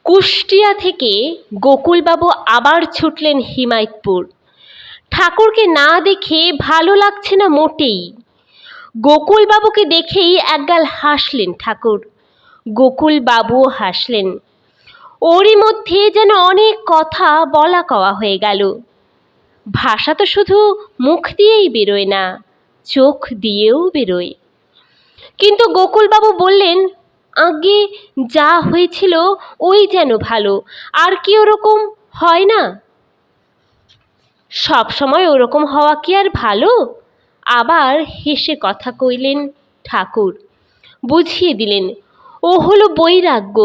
কুষ্টিয়া থেকে গোকুলবাবু আবার ছুটলেন হিমায়তপুর। ঠাকুরকে না দেখে ভালো লাগছে না মোটেই। গোকুলবাবুকে দেখেই একগাল হাসলেন ঠাকুর। গোকুলবাবুও হাসলেন। ওরই মধ্যে যেন অনেক কথা বলা কওয়া হয়ে গেল। ভাষা তো শুধু মুখ দিয়েই বেরোয় না, চোখ দিয়েও বেরোয়। কিন্তু গোকুলবাবু বললেন, আগে যা হয়েছিল ওই যেন ভালো, আর কি ওরকম হয় না? সব সময় ওরকম হওয়া কি আর ভালো? আবার হেসে কথা কইলেন ঠাকুর। বুঝিয়ে দিলেন, ও হলো বৈরাগ্য।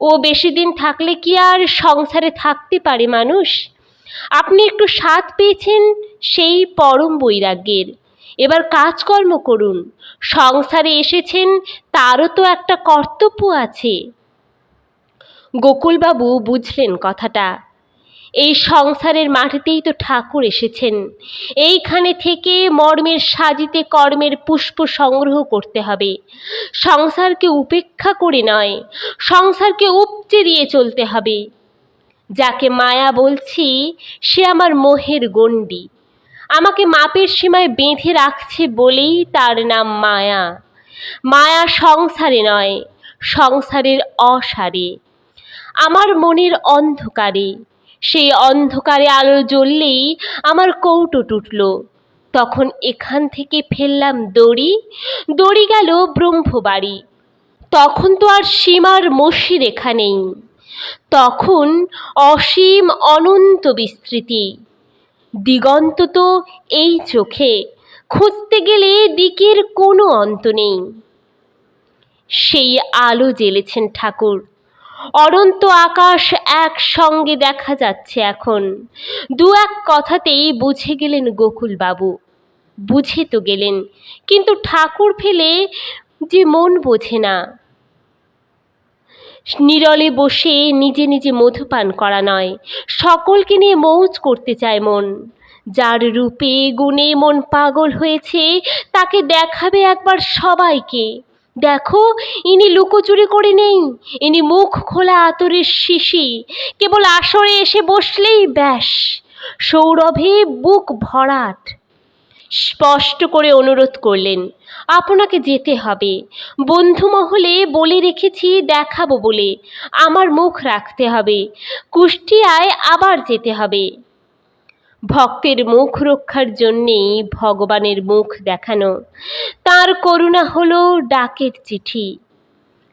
ও বেশি দিন থাকলে কি আর সংসারে থাকতে পারে মানুষ? আপনি একটু স্বাদ পেয়েছেন সেই পরম বৈরাগ্যের। এবার কাজকর্ম করুন। সংসারে এসেছেন, তারও তো একটা কর্তব্য আছে। গোকুলবাবু বুঝলেন কথাটা। এই সংসারের মাটিতেই তো ঠাকুর এসেছেন। এইখানে থেকে মর্মের সাজিতে কর্মের পুষ্প সংগ্রহ করতে হবে। সংসারকে উপেক্ষা করে নয়, সংসারকে উপচে দিয়ে চলতে হবে। যাকে মায়া বলছি সে আমার মোহের গণ্ডি। আমাকে মাপের সীমায় বেঁধে রাখছে বলেই তার নাম মায়া। মায়া সংসারে নয়, সংসারের অসারে, আমার মনের অন্ধকারে। সেই অন্ধকারে আলো জ্বললেই আমার কৌটো টুটল। তখন এখান থেকে ফেললাম দড়ি, দড়ি গেল ব্রহ্মবাড়ি। তখন তো আর সীমার মসি রেখা নেই, তখন অসীম অনন্ত বিস্তৃতি। দিগন্ত তো এই চোখে, খুঁজতে গেলে দিকের কোনো অন্ত নেই। সেই আলো জ্বেলেছেন ঠাকুর। অনন্ত আকাশ একসঙ্গে দেখা যাচ্ছে এখন। দু এক কথাতেই বুঝে গেলেন গোকুলবাবু। বুঝে তো গেলেন, কিন্তু ঠাকুর ফেলে যে মন বোঝে না। নীরলে বসে নিজে নিজে মধুপান করা নয়, সকলকে নিয়ে মৌজ করতে চায় মন। যার রূপে গুণে মন পাগল হয়েছে তাকে দেখাবে একবার সবাইকে। দেখো, ইনি লুকোচুরি করে নেই, ইনি মুখ খোলা আতরের শিশি। কেবল আসরে এসে বসলেই ব্যাস, সৌরভে বুক ভরাট। স্পষ্ট করে অনুরোধ করলেন, আপনাকে যেতে হবে। বন্ধু মহলে বলে রেখেছি দেখাবো বলে, আমার মুখ রাখতে হবে। কুষ্টিয়ায় আবার যেতে হবে। ভক্তের মুখ রক্ষার জন্যেই ভগবানের মুখ দেখানো। তার করুণা হলো ডাকের চিঠি।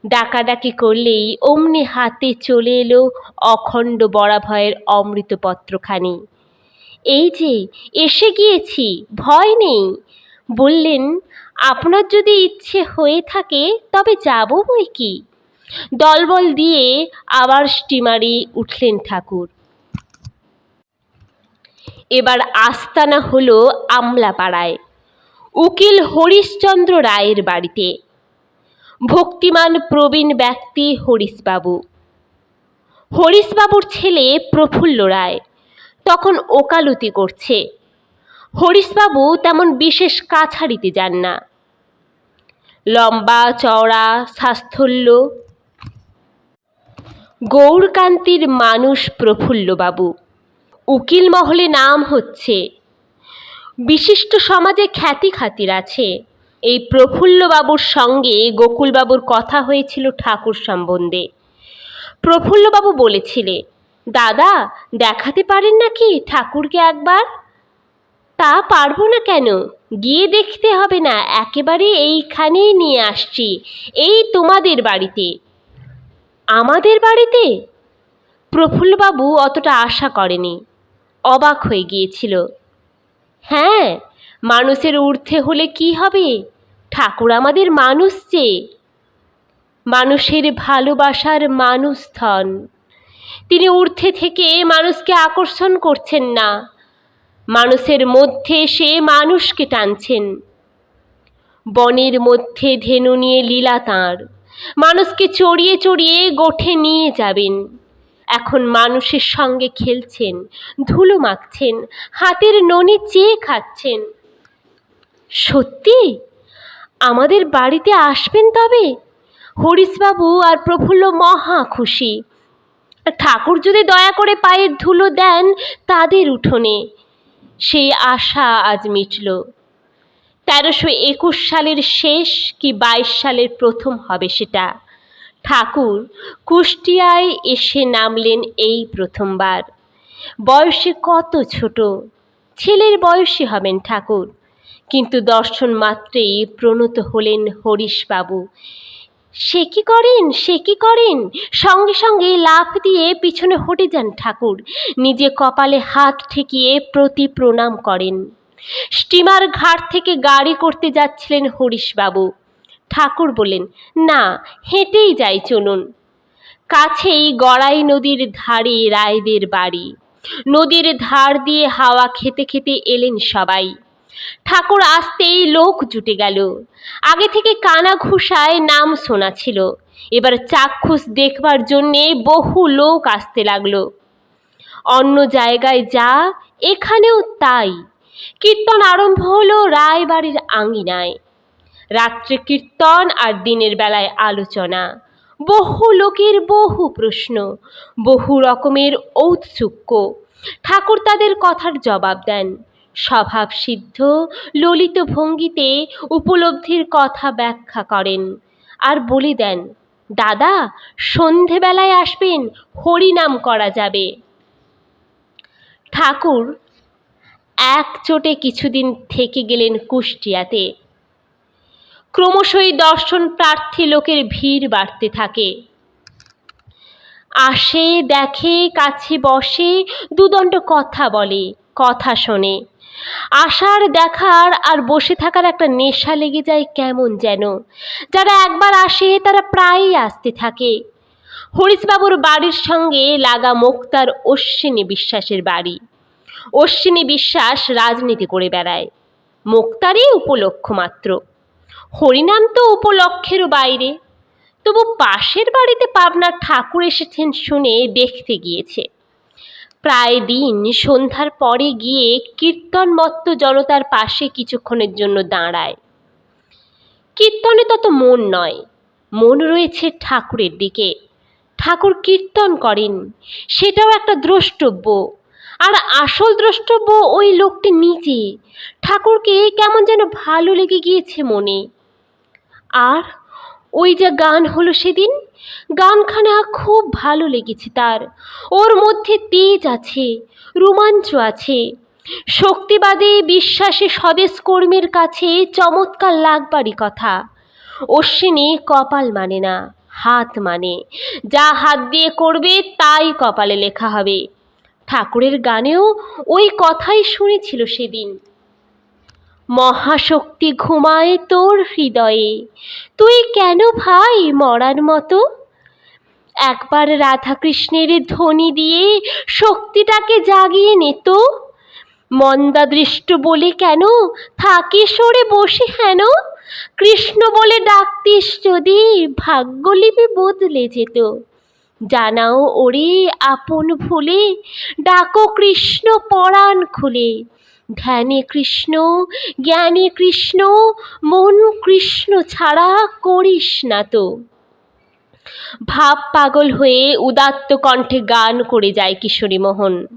ডাকাডাকি করলেই অমনি হাতে চলে এলো অখণ্ড বরাভয়ের অমৃতপত্রখানি। এই যে এসে গিয়েছি, ভয় নেই। বললেন, আপনার যদি ইচ্ছে হয়ে থাকে তবে যাব বই কি। দলবল দিয়ে আবার স্টিমারে উঠলেন ঠাকুর। এবার আস্তানা হলো আমলাপাড়ায়, উকিল হরিশচন্দ্র রায়ের বাড়িতে। ভক্তিমান প্রবীণ ব্যক্তি হরিশবাবু। হরিশবাবুর ছেলে প্রফুল্ল রায় তখন ওকালতি করছে। হরিশবাবু তেমন বিশেষ কাছারিতে যান না। লম্বা চওড়া স্বাস্থ্যল্য গৌরকান্তির মানুষ প্রফুল্লবাবু। উকিল মহলে নাম হচ্ছে, বিশিষ্ট সমাজে খ্যাতি খাতির আছে। এই প্রফুল্লবাবুর সঙ্গে গোকুলবাবুর কথা হয়েছিল ঠাকুর সম্বন্ধে। প্রফুল্লবাবু বলেছিলে, দাদা দেখাতে পারেন নাকি ঠাকুরকে একবার? তা পারবো না কেন, গিয়ে দেখতে হবে না, একেবারে এইখানেই নিয়ে আসছি, এই তোমাদের বাড়িতে। আমাদের বাড়িতে? প্রফুল্লবাবু অতটা আশা করেনি, অবাক হয়ে গিয়েছিল। হ্যাঁ, মানুষের ঊর্ধ্বে হলে কি হবে, ঠাকুর আমাদের মানুষ যে, মানুষের ভালোবাসার মানুষধন। তিনি ঊর্ধ্বে থেকে মানুষকে আকর্ষণ করছেন না, মানুষের মধ্যে এসে মানুষকে টানছেন। বনের মধ্যে ধেনু নিয়ে লীলা তাঁর, মানুষকে চড়িয়ে চড়িয়ে গোঠে নিয়ে যাবেন। এখন মানুষের সঙ্গে খেলছেন, ধুলো মাখছেন, হাতের ননি চেয়ে খাচ্ছেন। সত্যি আমাদের বাড়িতে আসবেন তবে? হরিশবাবু আর প্রফুল্ল মহা খুশি। ঠাকুর যদি দয়া করে পায়ের ধুলো দেন তাদের উঠোনে। সেই আশা আজ মিটল। 1321 সালের শেষ কি 22 সালের প্রথম হবে সেটা। ঠাকুর কুষ্টিয়ায় এসে নামলেন এই প্রথমবার। বয়সে কত ছোট, ছেলের বয়সী হবেন ঠাকুর, কিন্তু দর্শন মাত্রেই প্রণত হলেন হরিশবাবু। সে কি করেন, সে কি করেন! সঙ্গে সঙ্গে লাফ দিয়ে পিছনে হটে যান ঠাকুর, নিজে কপালে হাত ঠেকিয়ে প্রতি প্রণাম করেন। স্টিমার ঘাট থেকে গাড়ি করতে যাচ্ছিলেন হরিশবাবু। ঠাকুর বললেন, না, হেঁটেই যাই, চলুন। কাছেই গড়াই নদীর ধারে রায়দের বাড়ি। নদীর ধার দিয়ে হাওয়া খেতে খেতে এলেন সবাই। ঠাকুর আসতেই লোক জুটে গেল। আগে থেকে কানাঘুষায় নাম শোনা ছিল, এবার চাক্ষুষ দেখবার জন্যে বহু লোক আসতে লাগলো। অন্য জায়গায় যা, এখানেও তাই। কীর্তন আরম্ভ হলো রায়বাড়ির আঙিনায়। রাত্রে কীর্তন আর দিনের বেলায় আলোচনা। বহু লোকের বহু প্রশ্ন, বহু রকমের ঔৎসুক্য। ঠাকুর তাদের কথার জবাব দেন। স্বভাব সিদ্ধ ললিত ভঙ্গিতে উপলব্ধির কথা ব্যাখ্যা করেন আর বলে দেন, দাদা সন্ধেবেলায় আসবেন, হরিনাম করা যাবে। ঠাকুর একচোটে কিছুদিন থেকে গেলেন কুষ্টিয়াতে। ক্রমশই দর্শন প্রার্থী লোকের ভিড় বাড়তে থাকে। আসে, দেখে, কাছে বসে, দুদণ্ড কথা বলে, কথা শোনে। আসার, দেখার আর বসে থাকার একটা নেশা লেগে যায় কেমন যেন। যারা একবার আসে তারা প্রায়ই আসতে থাকে। হরিশবাবুর বাড়ির সঙ্গে লাগা মোক্তার অশ্বিনী বিশ্বাসের বাড়ি। অশ্বিনী বিশ্বাস রাজনীতি করে বেড়ায়, মোক্তারই উপলক্ষ মাত্র। হরিনাম তো উপলক্ষেরও বাইরে। তবু পাশের বাড়িতে পাবনার ঠাকুর এসেছেন শুনে দেখতে গিয়েছে। প্রায় দিন সন্ধ্যার পরে গিয়ে কীর্তনমত্ত জনতার পাশে কিছুক্ষণের জন্য দাঁড়ায়। কীর্তনে তত মন নয়, মন রয়েছে ঠাকুরের দিকে। ঠাকুর কীর্তন করেন, সেটাও একটা দ্রষ্টব্য। আর আসল দ্রষ্টব্য ওই লোকটি নিজে। ঠাকুরকে কেমন যেন ভালো লেগে গিয়েছে মনে। আর ওই যে গান হলো সেদিন, গানখানা খুব ভালো লেগেছে তার। ওর মধ্যে তেজ আছে, রোমাঞ্চ আছে। শক্তিবাদী বিশ্বাসী স্বদেশ কর্মীর কাছে চমৎকার লাগবারই কথা। অশ্বিনী কপাল মানে না, হাত মানে। যা হাত দিয়ে করবে তাই কপালে লেখা হবে। ঠাকুরের গানেও ওই কথাই শুনেছিল সেদিন। মহাশক্তি ঘুমায় তোর হৃদয়ে, তুই কেন ভাই মরার মতো? একবার রাধাকৃষ্ণের ধ্বনি দিয়ে শক্তিটাকে জাগিয়ে নে তো। মন্দাদৃষ্ট বলে কেন থাকি সরে বসে হেন? কৃষ্ণ বলে ডাকতিস যদি ভাগ্যলিপি বদলে যেত। জানাও ওরে আপন ভুলে, ডাকো কৃষ্ণ পরাণ খুলে। ধ্যানে কৃষ্ণ, জ্ঞানে কৃষ্ণ, মন কৃষ্ণ ছাড়া করিস না তো। ভাব পাগল হয়ে উদাত্ত কণ্ঠে গান করে যায় কিশোরী মোহন।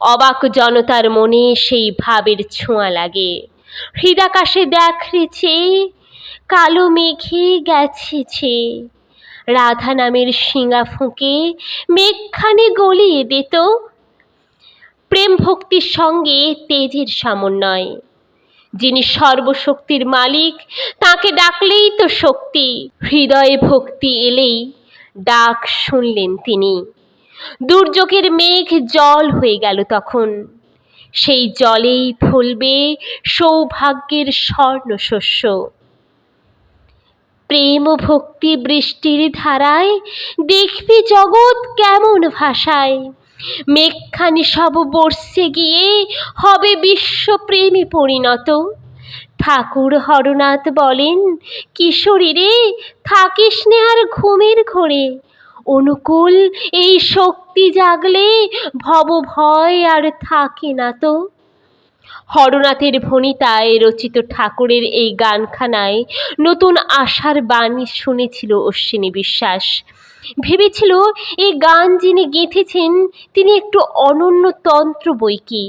অবাক জনতার মনে সেই ভাবের ছোঁয়া লাগে। হৃদাকাশে দেখেছে কালো মেঘে গেছে, রাধা নামের শিঙা ফুঁকে মেঘখানে গলিয়ে দিত। প্রেম ভক্তির সঙ্গে তেজের সমন্বয়। যিনি সর্বশক্তির মালিক, তাকে ডাকলেই তো শক্তি। হৃদয়ে ভক্তি এলেই ডাক শুনলেন তিনি। দুর্যোগের মেঘ জল হয়ে গেল তখন। সেই জলেই ফলবে সৌভাগ্যের স্বর্ণ শস্য। প্রেম ও ভক্তি বৃষ্টির ধারায় দেখবি জগৎ কেমন ভাষায়। মেঘখানি সব বর্ষে গিয়ে হবে বিশ্বপ্রেমে পরিণত। ঠাকুর হরনাথ বলেন, কিশোরী রে, থাকিস নে আর ঘুমের ঘোরে, অনুকূল এই শক্তি জাগলে ভব ভয় আর থাকে না তো। হরনাথের ভণিতায় রচিত ঠাকুরের এই গানখানায় নতুন আশার বাণী শুনেছিল অশ্বিনী বিশ্বাস। ভেবেছিল এই গান যিনি গেঁথেছেন তিনি একটু অনন্য তন্ত্র বৈকি,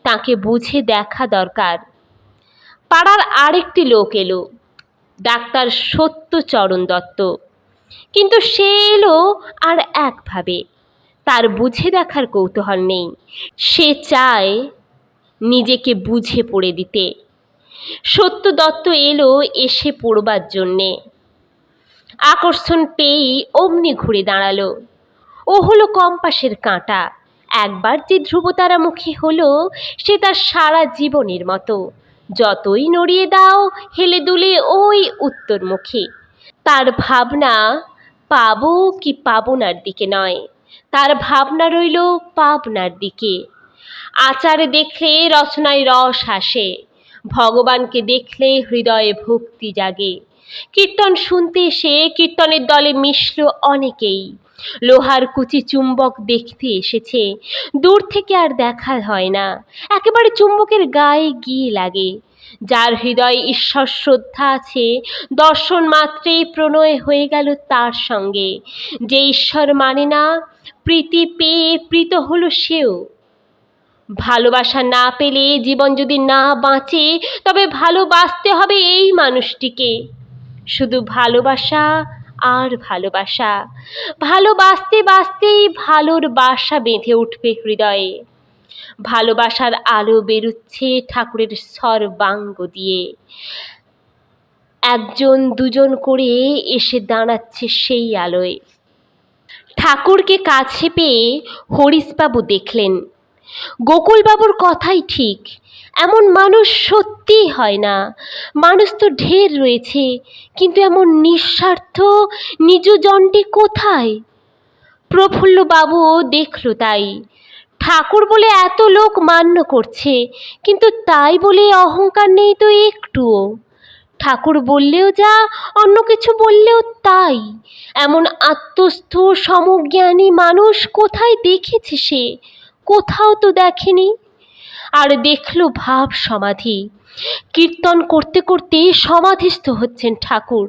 তাকে বুঝে দেখা দরকার। পাড়ার আরেকটি লোক এলো, ডাক্তার সত্যচরণ দত্ত, কিন্তু সে এলো আর একভাবে, তার বুঝে দেখার কৌতূহল নেই, সে চায় নিজেকে বুঝে পড়ে দিতে। সত্য দত্ত এলো এসে পড়বার জন্যে, আকর্ষণ পেয়েই অমনি ঘুরে দাঁড়ালো। ও হলো কম্পাসের কাঁটা, একবার যে ধ্রুবতারামুখী হলো সে তার সারা জীবনের মতো, যতই নড়িয়ে দাও হেলে দুলে ওই উত্তরমুখী। তার ভাবনা পাবো কি পাবনার দিকে নয়, তার ভাবনা রইল পাবনার দিকে। আচার দেখলে রচনায় রস আসে, ভগবানকে দেখলে হৃদয়ে ভক্তি জাগে। কীর্তন শুনতে এসে কীর্তনের দলে মিশল অনেকেই, লোহার কুচি চুম্বক দেখতে এসেছে, দূর থেকে আর দেখা হয় না, একেবারে চুম্বকের গায়ে গিয়ে লাগে। যার হৃদয়ে ঈশ্বর শ্রদ্ধা আছে, দর্শন মাত্রেই প্রণয় হয়ে গেল তার সঙ্গে। যে ঈশ্বর মানে না, প্রীতি পেয়ে প্রীত হলো সেও। ভালোবাসা না পেলে জীবন যদি না বাঁচে, তবে ভালোবাসতে হবে এই মানুষটিকে। শুধু ভালোবাসা আর ভালোবাসা, ভালোবাসতে বাসতেই ভালোর বাসা বেঁধে উঠবে হৃদয়ে। ভালোবাসার আলো বেরুচ্ছে ঠাকুরের সর্বাঙ্গ দিয়ে, একজন দুজন করে এসে দাঁড়াচ্ছে সেই আলোয়। ঠাকুরকে কাছে পেয়ে হরিশবাবু দেখলেন, গোকুলবাবুর কথাই ঠিক, এমন মানুষ সত্যিই হয় না। মানুষ তো ঢের রয়েছে, কিন্তু এমন নিঃস্বার্থ নিজজনটি কোথায়? প্রফুল্লবাবুও দেখল তাই। ঠাকুর বলে এত লোক মান্য করছে, কিন্তু তাই বলে অহংকার নেই তো একটুও। ঠাকুর বললেও যা, অন্য কিছু বললেও তাই, এমন আত্মস্থ সমজ্ঞানী মানুষ কোথায় দেখেছে সে? কোথাও তো দেখেনি। আর দেখল ভাব সমাধি, কীর্তন করতে করতে সমাধিস্থ হচ্ছেন ঠাকুর।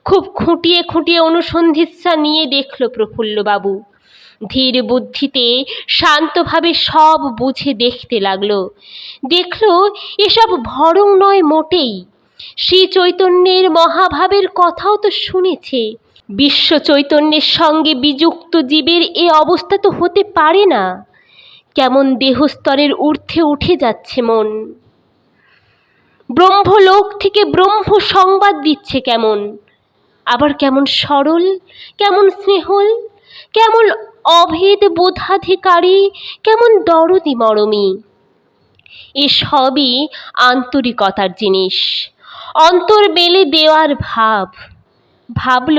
খুব খুঁটিয়ে খুঁটিয়ে অনুসন্ধিৎসা নিয়ে দেখল প্রফুল্লবাবু, ধীর বুদ্ধিতে শান্তভাবে সব বুঝে দেখতে লাগলো। দেখল এসব ভরং নয় মোটেই, শ্রী চৈতন্যের মহাভাবের কথাও তো শুনেছে। বিশ্ব চৈতন্যের সঙ্গে বিযুক্ত জীবের এ অবস্থা তো হতে পারে না। কেমন দেহস্তরের ঊর্ধ্বে উঠে যাচ্ছে মন, ব্রহ্মলোক থেকে ব্রহ্ম সংবাদ দিচ্ছে কেমন, আবার কেমন সরল, কেমন স্নেহল, কেমন অভেদ বোধাধিকারী, কেমন দরদি মরমী। এসবই আন্তরিকতার জিনিস, অন্তর বেলে দেওয়ার ভাব। ভাবল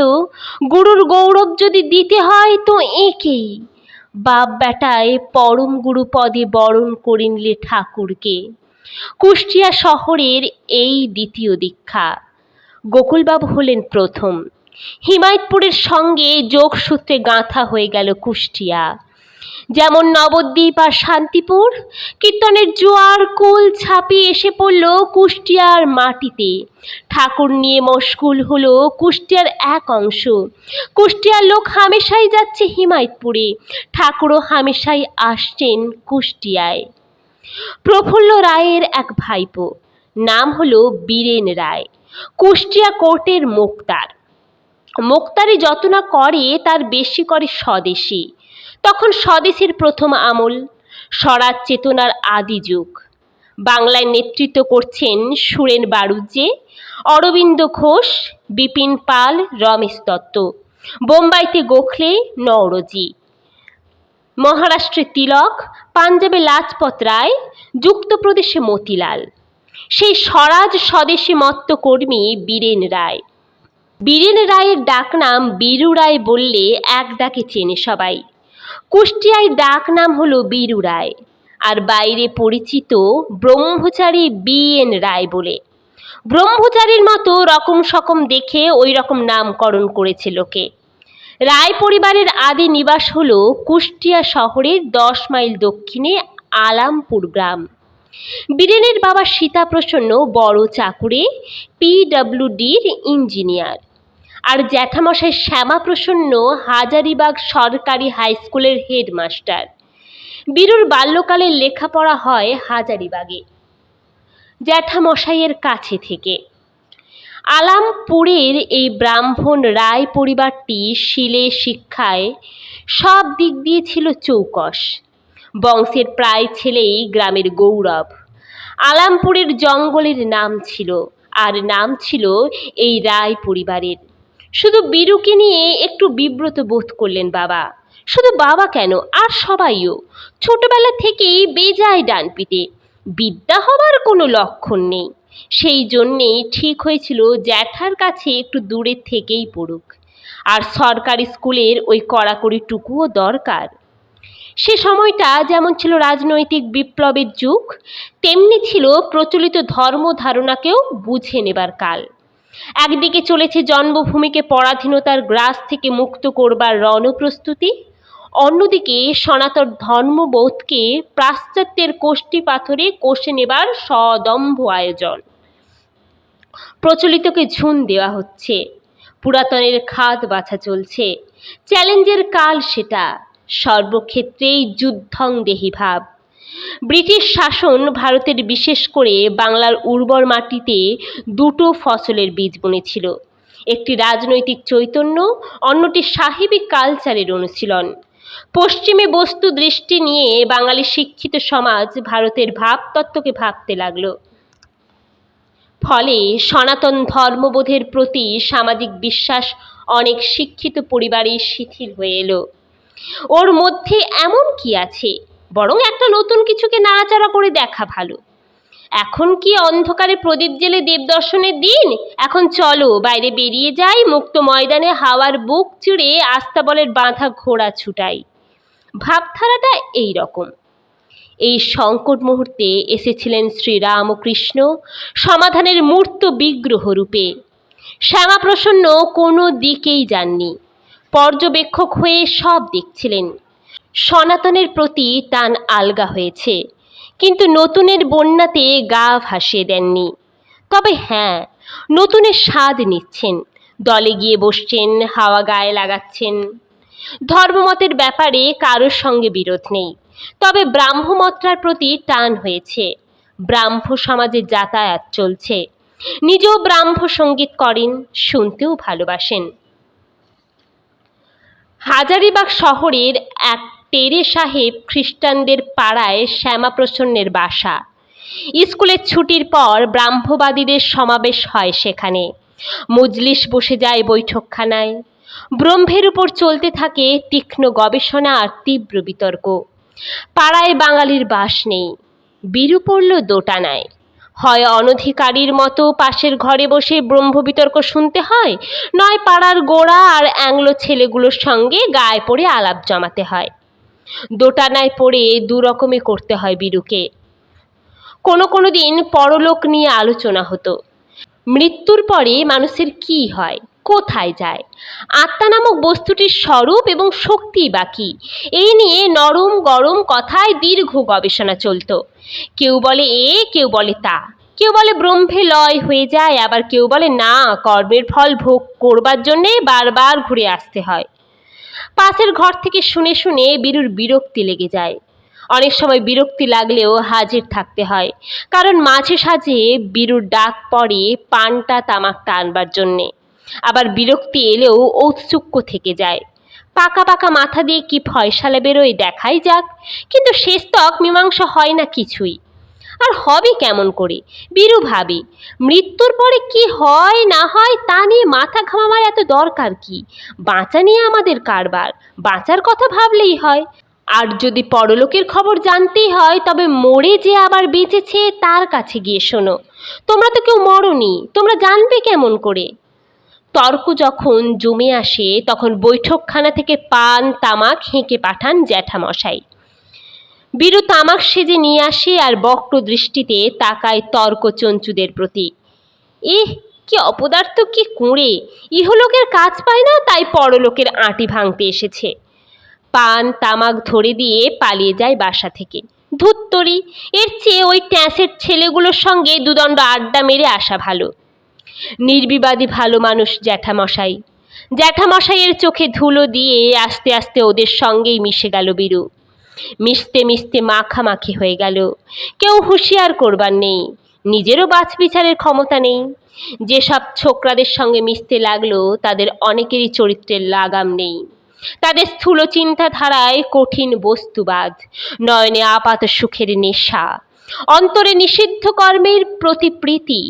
গুরুর গৌরব যদি দিতে হয় তো একেই, বাপ বেটায় পরম গুরু পদে বরণ করে নিলে ঠাকুরকে। কুষ্টিয়া শহরের এই দ্বিতীয় দীক্ষা। গোকুলবাবু হলেন প্রথম। হিমায়তপুরের সঙ্গে যোগসূত্রে গাঁথা হয়ে গেল কুষ্টিয়া। যেমন নবদ্বীপ আর শান্তিপুর, কীর্তনের জোয়ার কুল ছাপিয়ে এসে পড়ল কুষ্টিয়ার মাটিতে। ঠাকুর নিয়ে মশগুল হলো কুষ্টিয়ার এক অংশ। কুষ্টিয়ার লোক হামেশাই যাচ্ছে হিমায়তপুরে, ঠাকুরও হামেশাই আসছেন কুষ্টিয়ায়। প্রফুল্ল রায়ের এক ভাইপো, নাম হলো বীরেন রায়, কুষ্টিয়া কোর্টের মোক্তার। মোক্তারি যত না করে তার বেশি করে স্বদেশী। তখন স্বদেশীর প্রথম আমল, স্বরাজ চেতনার আদি যুগ। বাংলায় নেতৃত্ব করছেন সুরেন বাড়ুজ্যে, অরবিন্দ ঘোষ, বিপিন পাল, রমেশ দত্ত। বোম্বাইতে গোখলে, নওরোজি, মহারাষ্ট্রে তিলক, পাঞ্জাবে লাজপত রায়, যুক্তপ্রদেশে মতিলাল। সেই স্বরাজ স্বদেশী মত্ত কর্মী বীরেন রায়। বীরেন রায়ের ডাকনাম বীরু রায় বললে এক ডাকে চেনে সবাই। কুষ্টিয়ায় ডাকনাম হলো বীরু রায়, আর বাইরে পরিচিত ব্রহ্মচারী বি এন রায় বলে। ব্রহ্মচারীর মতো রকম সকম দেখে ওই রকম নামকরণ করেছে লোকে। রায় পরিবারের আদি নিবাস হল কুষ্টিয়া শহরের 10 মাইল দক্ষিণে আলামপুর গ্রাম। বীরেনের বাবা সীতাপ্রসন্ন বড় চাকুরে পিডব্লিউডির ইঞ্জিনিয়ার, আর জ্যাঠামশাই শ্যামাপ্রসন্ন হাজারিবাগ সরকারি হাই স্কুলের হেডমাস্টার। বীরুর বাল্যকালের লেখাপড়া হয় হাজারিবাগে জ্যাঠামশাইয়ের কাছে থেকে। আলামপুরের এই ব্রাহ্মণ রায় পরিবারটি শিলে শিক্ষায় সব দিক দিয়ে ছিল চৌকস। বংশের প্রায় ছেলেই গ্রামের গৌরব। আলামপুরের জঙ্গলের নাম ছিল, আর নাম ছিল এই রায় পরিবারের। শুধু বীরুকে নিয়ে একটু বিব্রত বোধ করলেন বাবা। শুধু বাবা কেন, আর সবাইও ছোটবেলা থেকেই বেজায় ডানপিটে, বিদ্যা হবার কোনো লক্ষণ নেই। সেই জন্যেই ঠিক হয়েছিল জ্যাঠার কাছে একটু দূরে থেকেই পড়ুক, আর সরকারি স্কুলের ওই কড়াকড়িটুকুও দরকার। সে সময়টা যেমন ছিল রাজনৈতিক বিপ্লবের যুগ, তেমনি ছিল প্রচলিত ধর্ম ধারণাকেও বুঝে নেবার কাল। একদিকে চলেছে জন্মভূমিকে পরাধীনতার গ্রাস থেকে মুক্ত করবার রণপ্রস্তুতি, অন্যদিকে সনাতন ধর্মবোধকে পাশ্চাত্যের কোষ্ঠী পাথরে কষে নেবার সদম্ভ আয়োজন। প্রচলিতকে ঝুন দেওয়া হচ্ছে, পুরাতনের খাদ বাছা চলছে। চ্যালেঞ্জের কাল সেটা, সর্বক্ষেত্রেই যুদ্ধং দেহি ভাব। ব্রিটিশ শাসন ভারতের, বিশেষ করে বাংলার উর্বর মাটিতে দুটো ফসলের বীজ বুনেছিল। একটি রাজনৈতিক চৈতন্য, অন্যটি সাহেবী কালচারের অনুশীলন। পশ্চিমে বস্তু দৃষ্টি নিয়ে বাঙালি শিক্ষিত সমাজ ভারতের ভাবতত্ত্বকে ভাবতে লাগলো। ফলে সনাতন ধর্মবোধের প্রতি সামাজিক বিশ্বাস অনেক শিক্ষিত পরিবারে শিথিল হয়ে এলো। ওর মধ্যে এমন কি আছে, বরং একটা নতুন কিছুকে নাড়াচাড়া করে দেখা ভালো। এখন কি অন্ধকারে প্রদীপ জেলে দেবদর্শনের দিন? এখন চলো বাইরে বেরিয়ে যাই, মুক্ত ময়দানে হাওয়ার বুক চিরে আস্তাবলের বাঁধা ঘোড়া ছুটাই। ভাবধারাটা এই রকম। এই সংকট মুহূর্তে এসেছিলেন শ্রীরামকৃষ্ণ সমাধানের মূর্ত বিগ্রহ রূপে। শ্যামাপ্রসন্ন কোনো দিকেই যাননি, পর্যবেক্ষক হয়ে সব দেখছিলেন। সনাতনের প্রতি টান আলগা হয়েছে, কিন্তু নতুনের বন্যাতে গা ভাসিয়ে দেননি। তবে হ্যাঁ, নতুনের স্বাদ নিচ্ছেন, দলে গিয়ে বসছেন, হাওয়া গায়ে লাগাচ্ছেন। ধর্মমতের ব্যাপারে কারোর সঙ্গে বিরোধ নেই, তবে ব্রাহ্মমতটার প্রতি টান হয়েছে। ব্রাহ্ম সমাজে যাতায়াত চলছে। নিজেও ব্রাহ্ম সঙ্গীত করেন, শুনতেও ভালোবাসেন। হাজারিবাগ শহরের এক টেরে সাহেব খ্রিস্টানদের পাড়ায় শ্যামাপ্রসন্নের বাসা। স্কুলের ছুটির পর ব্রাহ্মবাদীদের সমাবেশ হয় সেখানে। মজলিস বসে যায় বৈঠকখানায়। ব্রহ্মের উপর চলতে থাকে তীক্ষ্ণ গবেষণা আর তীব্র বিতর্ক। পাড়ায় বাঙালির বাস নেই। বীরু পড়ল দোটানায়। হয় অনধিকারীর মতো পাশের ঘরে বসে ব্রহ্ম বিতর্ক শুনতে হয়, নয় পাড়ার গোড়া আর অ্যাংলো ছেলেগুলোর সঙ্গে গায়ে পড়ে আলাপ জমাতে হয়। দোটানায় পড়ে দুরকমই করতে হয় বীরুকে। কোনো দিন পরলোক নিয়ে আলোচনা হতো। মৃত্যুর পরে মানুষের কি হয়, কোথায় যায়, আত্মা নামক বস্তুটির স্বরূপ এবং শক্তি বা কী, এই নিয়ে নরম গরম কথায় দীর্ঘ গবেষণা চলত। কেউ বলে এ, কেউ বলে তা, কেউ বলে ব্রহ্মে লয় হয়ে যায়, আবার কেউ বলে না, কর্মের ফল ভোগ করবার জন্যে বারবার ঘুরে আসতে হয়। পাশের ঘর থেকে শুনে শুনে বীরুর বিরক্তি লেগে যায়। অনেক সময় বিরক্তি লাগলেও হাজির থাকতে হয়, কারণ মাঝে সাঝে বীরুর ডাক পড়ে পানটা তামাকটা আনবার জন্যে। আবার বিরক্তি এলেও ঔৎসুক্য থেকে যায়। পাকা পাকা মাথা দিয়ে কি ফয়সালা বেরোয় দেখাই যাক, কিন্তু শেষ তক মীমাংসা হয় না কিছুই। আর হবে কেমন করে? বীরু ভাবে, মৃত্যুর পরে কি হয় না হয় তা নিয়ে মাথা ঘামাবার এত দরকার কি? বাঁচা নিয়ে আমাদের কারবার, বাঁচার কথা ভাবলেই হয়। আর যদি পরলোকের খবর জানতেই হয়, তবে মরে যে আবার বেঁচেছে তার কাছে গিয়ে শোনো। তোমরা তো কেউ মরনি, তোমরা জানবে কেমন করে? তর্ক যখন জমে আসে, তখন বৈঠকখানা থেকে পান তামাক হেঁকে পাঠান জ্যাঠামশাই। বীরু তামাক সেজে নিয়ে আসে আর বক্র দৃষ্টিতে তাকায় তর্ক চঞ্চুদের প্রতি। ইহ, কি অপদার্থ, কি কুঁড়ে! ইহলোকের কাজ পায় না, তাই পরলোকের আঁটি ভাঙতে এসেছে। পান তামাক ধরে দিয়ে পালিয়ে যায় বাসা থেকে। ধুত্তরি, এর চেয়ে ওই ট্যাঁসের ছেলেগুলোর সঙ্গে দুদণ্ড আড্ডা মেরে আসা ভালো। নির্বিবাদী ভালো মানুষ জ্যাঠামশাই। জ্যাঠামশাইয়ের চোখে ধুলো দিয়ে আস্তে আস্তে ওদের সঙ্গেই মিশে গেল বীরু। মিশতে মিশতে মাখামাখি হয়ে গেল। কেউ হুঁশিয়ার করবার নেই, নিজেরও বাছ বিচারের ক্ষমতা নেই। যেসব ছোকরাদের সঙ্গে মিশতে লাগলো তাদের অনেকেরই চরিত্রের লাগাম নেই। তাদের স্থূল চিন্তাধারায় কঠিন বস্তুবাদ, নয়নে আপাত সুখের নেশা, অন্তরে নিষিদ্ধ কর্মের প্রতি প্রীতি।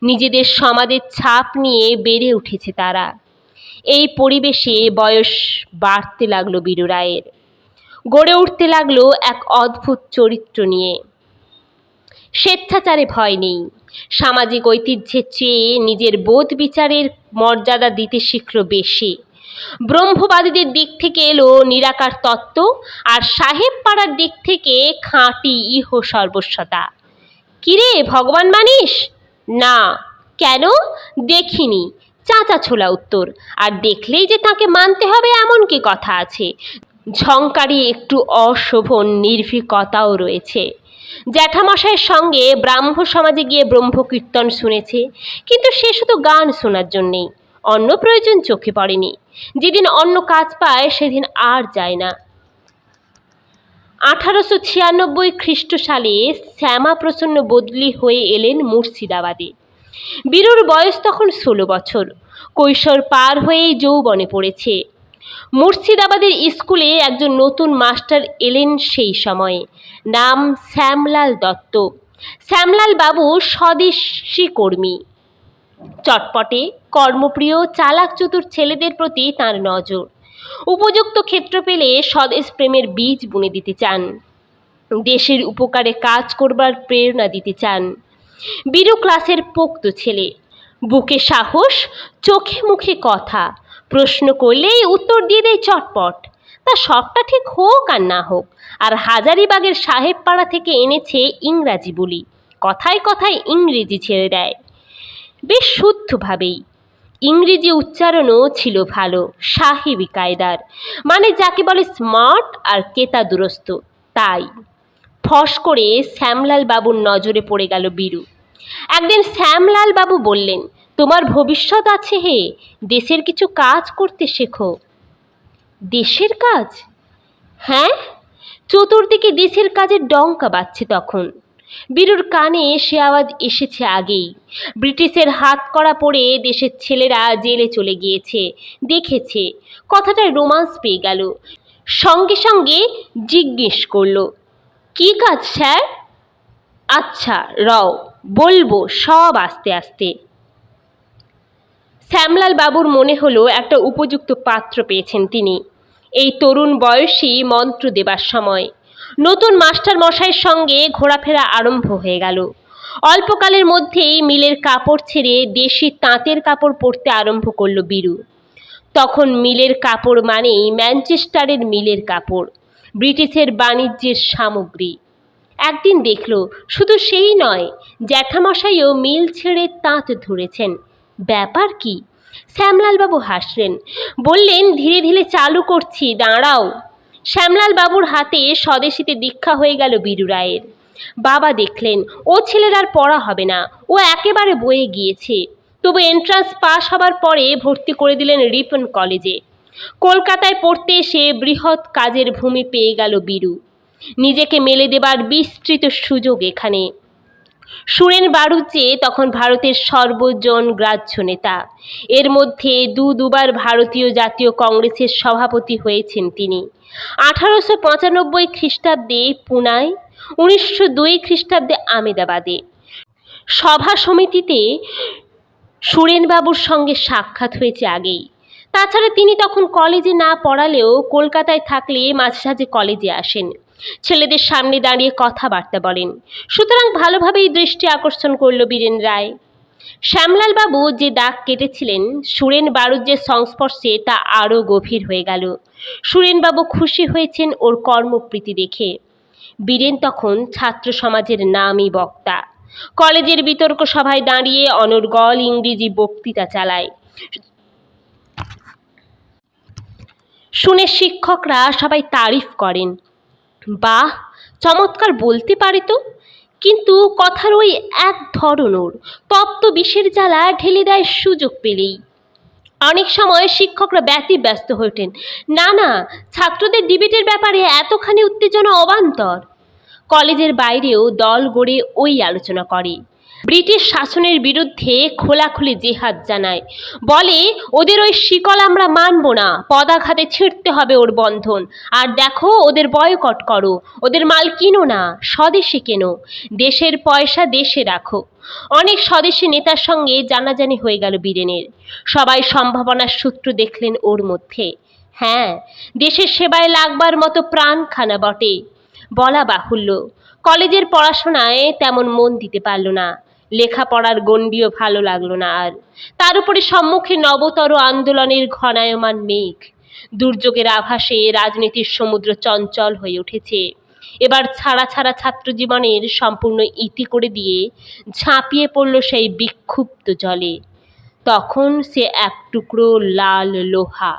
নিজেদের সমাজের ছাপ নিয়ে বেড়ে উঠেছে তারা। এই পরিবেশে বয়স বাড়তে লাগলো বীরু রায়ের। গড়ে উঠতে লাগলো এক অদ্ভুত চরিত্র নিয়ে। স্বেচ্ছাচারে ভয় নেই। সামাজিক ঐতিহ্যের চেয়ে নিজের বোধ বিচারের মর্যাদা দিতে শিখল বেশি। ব্রহ্মবাদীদের দিক থেকে এলো নিরাকার তত্ত্ব, আর সাহেব পাড়ার দিক থেকে খাঁটি ইহ সর্বস্বতা। কিরে, ভগবান মানিস? না। কেন? দেখিনি, চাঁচা ছোলা উত্তর। আর দেখলেই যে তাকে মানতে হবে এমন কি কথা আছে? ঝংকারি একটু অশোভন নির্ভীকতাও রয়েছে। জ্যাঠামশাইয়ের সঙ্গে ব্রাহ্ম সমাজে গিয়ে ব্রহ্মকীর্তন শুনেছে, কিন্তু সে শুধু গান শোনার জন্যেই, অন্য প্রয়োজন চোখে পড়েনি। যেদিন অন্য কাজ পায় সেদিন আর যায় না। 1896 খ্রিস্ট সালে শ্যামাপ্রসন্ন বদলি হয়ে এলেন মুর্শিদাবাদে। বীরুর বয়স তখন 16 বছর। কৈশোর পার হয়েই যৌবনে পড়েছে। মুর্শিদাবাদের স্কুলে একজন নতুন মাস্টার এলেন সেই সময়ে। নাম শ্যামলাল দত্ত। শ্যামলাল বাবু স্বদেশী কর্মী। চটপটে, কর্মপ্রিয়, চালাক চতুর ছেলেদের প্রতি তাঁর নজর। উপযুক্ত ক্ষেত্র পেলে স্বদেশ প্রেমের বীজ বুনে দিতে চান, দেশের উপকারে কাজ করবার প্রেরণা দিতে চান। বীরু ক্লাসের পোক্ত ছেলে, বুকে সাহস, চোখে মুখে কথা। প্রশ্ন করলেই উত্তর দিয়ে দেয় চটপট। তা সবটা ঠিক হোক আর না হোক। আর হাজারিবাগের সাহেব পাড়া থেকে এনেছে ইংরাজি বলি, কথায় কথায় ইংরেজি ছেড়ে দেয় বেশ শুদ্ধভাবেই। ইংরেজি উচ্চারণও ছিল ভালো, সাহেবি কায়দার, মানে যাকে বলে স্মার্ট আর কেতা দুরস্ত। তাই ফস করে শ্যামলাল বাবুর নজরে পড়ে গেল বীরু। একদিন শ্যামলাল বাবু বললেন, তোমার ভবিষ্যৎ আছে হে, দেশের কিছু কাজ করতে শেখো। দেশের কাজ? হ্যাঁ, চতুর্দিকে দেশের কাজের ডঙ্কা বাজছে তখন। বীরুর কানে সে আওয়াজ এসেছে আগেই। ব্রিটিশের হাত করা পড়ে দেশের ছেলেরা জেলে চলে গিয়েছে, দেখেছে। কথাটা রোমান্স পেয়ে গেল। সঙ্গে সঙ্গে জিজ্ঞেস করল, কি কাজ স্যার? আচ্ছা রও, বলবো সব আস্তে আস্তে। শ্যামলাল বাবুর মনে হলো একটা উপযুক্ত পাত্র পেয়েছেন তিনি। এই তরুণ বয়সী মন্ত্র দেবার সময়। নতুন মাস্টার মশাইয়ের সঙ্গে ঘোরাফেরা আরম্ভ হয়ে গেল। অল্পকালের মধ্যেই মিলের কাপড় ছেড়ে দেশি তাঁতের কাপড় পরতে আরম্ভ করল বীরু। তখন মিলের কাপড় মানেই ম্যানচেস্টারের মিলের কাপড়, ব্রিটিশের বাণিজ্যের সামগ্রী। একদিন দেখল শুধু সেই নয়, জ্যাঠামশাইও মিল ছেড়ে তাঁত ধরেছেন। ব্যাপার কি? শ্যামলালবাবু হাসলেন, বললেন, ধীরে ধীরে চালু করছি, দাঁড়াও। শ্যামলাল বাবুর হাতে স্বদেশীতে দীক্ষা হয়ে গেল বীরু রায়ের। বাবা দেখলেন ও ছেলের আর পড়া হবে না, ও একেবারে বয়ে গিয়েছে। তবু এন্ট্রান্স পাশ হবার পরে ভর্তি করে দিলেন রিপন কলেজে। কলকাতায় পড়তে এসে বৃহৎ কাজের ভূমি পেয়ে গেল বীরু। নিজেকে মেলে দেবার বিস্তৃত সুযোগ এখানে। সুরেন বাড়ুজ্জে তখন ভারতের সর্বজন গ্রাহ্য নেতা। এর মধ্যে দুবার ভারতীয় জাতীয় কংগ্রেসের সভাপতি হয়েছেন তিনি। 1895 খ্রিস্টাব্দে পুনায়, 1902 খ্রিস্টাব্দে আমেদাবাদে। সভা সমিতিতে সুরেনবাবুর সঙ্গে সাক্ষাৎ হয়েছে আগেই। তাছাড়া তিনি তখন কলেজে না পড়ালেও কলকাতায় থাকলে মাঝে সাঝে কলেজে আসেন, ছেলেদের সামনে দাঁড়িয়ে কথাবার্তা বলেন। সুতরাং ভালোভাবেই দৃষ্টি আকর্ষণ করল বীরেন রায়। শ্যামলালবাবু যে দাগ কেটেছিলেন সুরেন বাড়ুজ্জের সংস্পর্শে, তা আরও গভীর হয়ে গেল। সুরেনবাবু খুশি হয়েছেন ওর কর্মপ্রীতি দেখে। বীরেন তখন ছাত্র সমাজের নামী বক্তা। কলেজের বিতর্ক সভায় দাঁড়িয়ে অনর্গল ইংরেজি বক্তৃতা চালায়। শুনে শিক্ষকরা সবাই তারিফ করেন, বাহ, চমৎকার বলতে পারে তো। কিন্তু কথার ওই এক ধরনের তপ্ত বিষের জ্বালা ঢেলে দেয় সুযোগ পেলেই। অনেক সময় শিক্ষকরা ব্যতিব্যস্ত হয়ে ওঠেন, না না, ছাত্রদের ডিবেটের ব্যাপারে এতখানি উত্তেজনা অবান্তর। কলেজের বাইরেও দল গড়ে ওই আলোচনা করে, ব্রিটিশ শাসনের বিরুদ্ধে খোলাখুলি জেহাদ জানায়, বলে ওদের ওই শিকল আমরা মানব না, পদাঘাতে ছিঁড়তে হবে ওর বন্ধন। আর দেখো, ওদের বয়কট করো, ওদের মাল কিনো না, স্বদেশে কেনো, দেশের পয়সা দেশে রাখো। অনেক স্বদেশী নেতার সঙ্গে জানাজানি হয়ে গেল বীরেনের। সবাই সম্ভাবনার সূত্র দেখলেন ওর মধ্যে। হ্যাঁ, দেশের সেবায় লাগবার মতো প্রাণখানা বটে। বলা বাহুল্য, কলেজের পড়াশোনায় তেমন মন দিতে পারল না, লেখাপড়ার গণ্ডিও ভালো লাগলো না আর। তার উপরে সম্মুখে নবতর আন্দোলনের ঘনায়মান মেঘ। দুর্যোগের আভাসে রাজনীতির সমুদ্র চঞ্চল হয়ে উঠেছে। এবার ছাড়া ছাড়া ছাত্র জীবনের সম্পূর্ণ ইতি করে দিয়ে ঝাঁপিয়ে পড়ল সেই বিক্ষুব্ধ জলে। তখন সে এক টুকরো লাল লোহা।